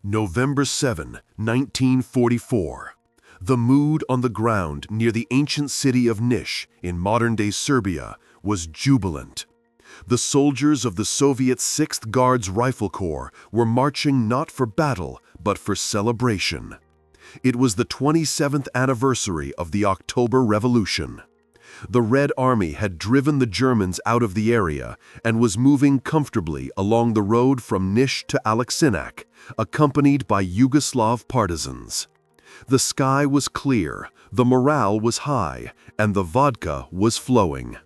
November 7, 1944. The mood on the ground near the ancient city of Niš in modern-day Serbia was jubilant. The soldiers of the Soviet 6th Guards Rifle Corps were marching not for battle, but for celebration. It was the 27th anniversary of the October Revolution. The Red Army had driven the Germans out of the area and was moving comfortably along the road from Niš to Aleksinac, accompanied by Yugoslav partisans. The sky was clear, the morale was high, and the vodka was flowing.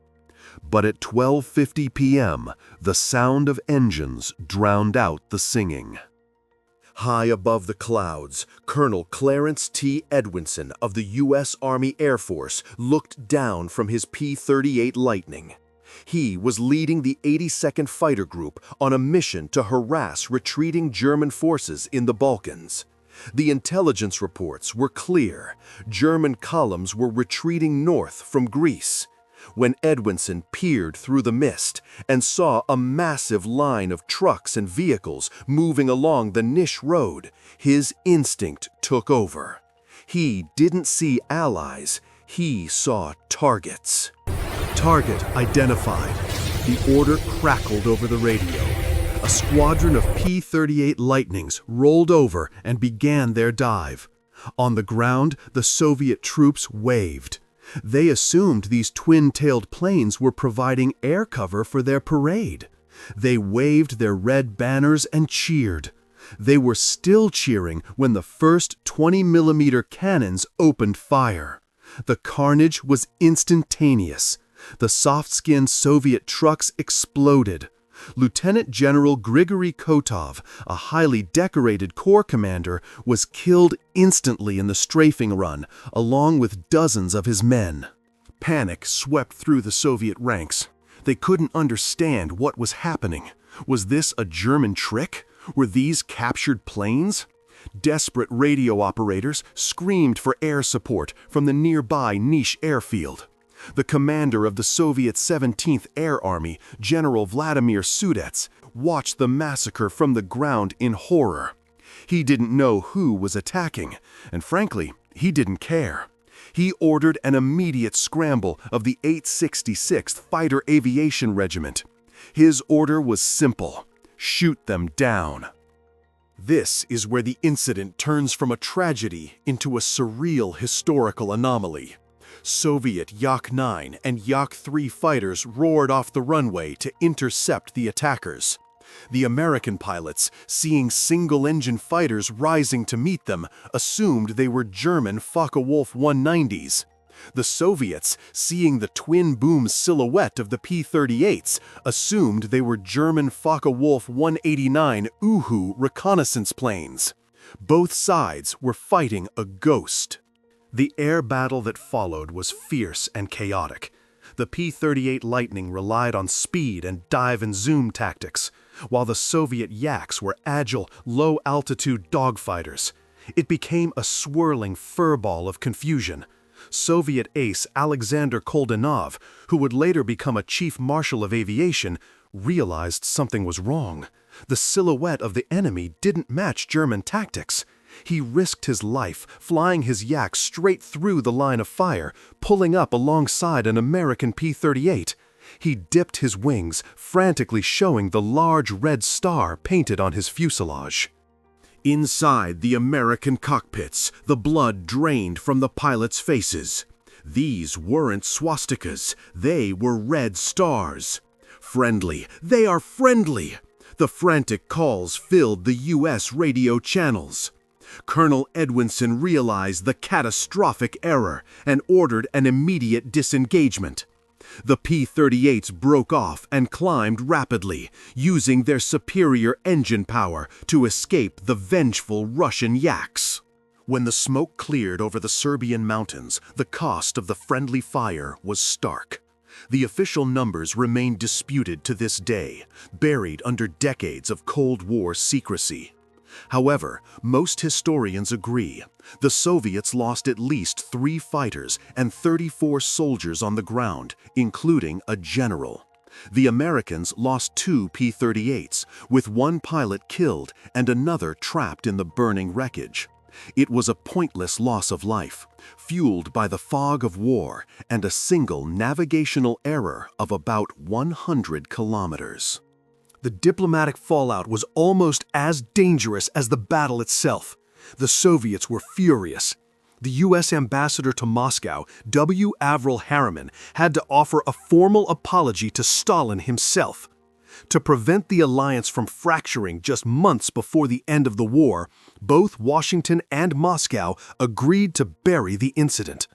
But at 12:50 p.m., the sound of engines drowned out the singing. High above the clouds, Colonel Clarence T. Edwinson of the U.S. Army Air Force looked down from his P-38 Lightning. He was leading the 82nd Fighter Group on a mission to harass retreating German forces in the Balkans. The intelligence reports were clear. German columns were retreating north from Greece. When Edwinson peered through the mist and saw a massive line of trucks and vehicles moving along the Niš road, his instinct took over. He didn't see allies, he saw targets. Target identified. The order crackled over the radio. A squadron of P-38 Lightnings rolled over and began their dive. On the ground, the Soviet troops waved. They assumed these twin-tailed planes were providing air cover for their parade. They waved their red banners and cheered. They were still cheering when the first 20mm cannons opened fire. The carnage was instantaneous. The soft-skinned Soviet trucks exploded. Lieutenant General Grigory Kotov, a highly decorated Corps commander, was killed instantly in the strafing run, along with dozens of his men. Panic swept through the Soviet ranks. They couldn't understand what was happening. Was this a German trick? Were these captured planes? Desperate radio operators screamed for air support from the nearby Niš airfield. The commander of the Soviet 17th Air Army, General Vladimir Sudets, watched the massacre from the ground in horror. He didn't know who was attacking, and frankly, he didn't care. He ordered an immediate scramble of the 866th Fighter Aviation Regiment. His order was simple: shoot them down. This is where the incident turns from a tragedy into a surreal historical anomaly. Soviet Yak-9 and Yak-3 fighters roared off the runway to intercept the attackers. The American pilots, seeing single-engine fighters rising to meet them, assumed they were German Focke-Wulf 190s. The Soviets, seeing the twin-boom silhouette of the P-38s, assumed they were German Focke-Wulf 189 Uhu reconnaissance planes. Both sides were fighting a ghost. The air battle that followed was fierce and chaotic. The P-38 Lightning relied on speed and dive and zoom tactics, while the Soviet Yaks were agile, low-altitude dogfighters. It became a swirling furball of confusion. Soviet ace Alexander Koldenov, who would later become a chief marshal of aviation, realized something was wrong. The silhouette of the enemy didn't match German tactics. He risked his life, flying his Yak straight through the line of fire, pulling up alongside an American P-38. He dipped his wings, frantically showing the large red star painted on his fuselage. Inside the American cockpits, the blood drained from the pilots' faces. These weren't swastikas, they were red stars. Friendly, they are friendly! The frantic calls filled the U.S. radio channels. Colonel Edwinson realized the catastrophic error and ordered an immediate disengagement. The P-38s broke off and climbed rapidly, using their superior engine power to escape the vengeful Russian Yaks. When the smoke cleared over the Serbian mountains, the cost of the friendly fire was stark. The official numbers remain disputed to this day, buried under decades of Cold War secrecy. However, most historians agree the Soviets lost at least 3 fighters and 34 soldiers on the ground, including a general. The Americans lost 2 P-38s, with 1 pilot killed and another trapped in the burning wreckage. It was a pointless loss of life, fueled by the fog of war and a single navigational error of about 100 kilometers. The diplomatic fallout was almost as dangerous as the battle itself. The Soviets were furious. The U.S. ambassador to Moscow, W. Avril Harriman, had to offer a formal apology to Stalin himself. To prevent the alliance from fracturing just months before the end of the war, both Washington and Moscow agreed to bury the incident.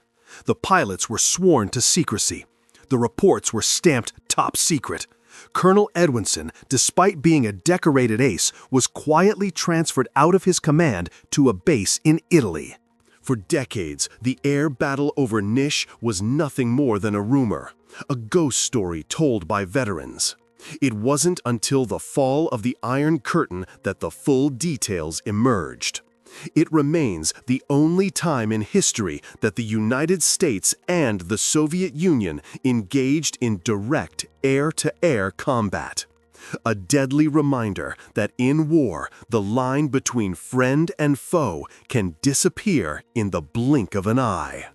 The pilots were sworn to secrecy. The reports were stamped top secret. Colonel Edwinson, despite being a decorated ace, was quietly transferred out of his command to a base in Italy. For decades, the air battle over Niš was nothing more than a rumor, a ghost story told by veterans. It wasn't until the fall of the Iron Curtain that the full details emerged. It remains the only time in history that the United States and the Soviet Union engaged in direct air-to-air combat. A deadly reminder that in war, the line between friend and foe can disappear in the blink of an eye.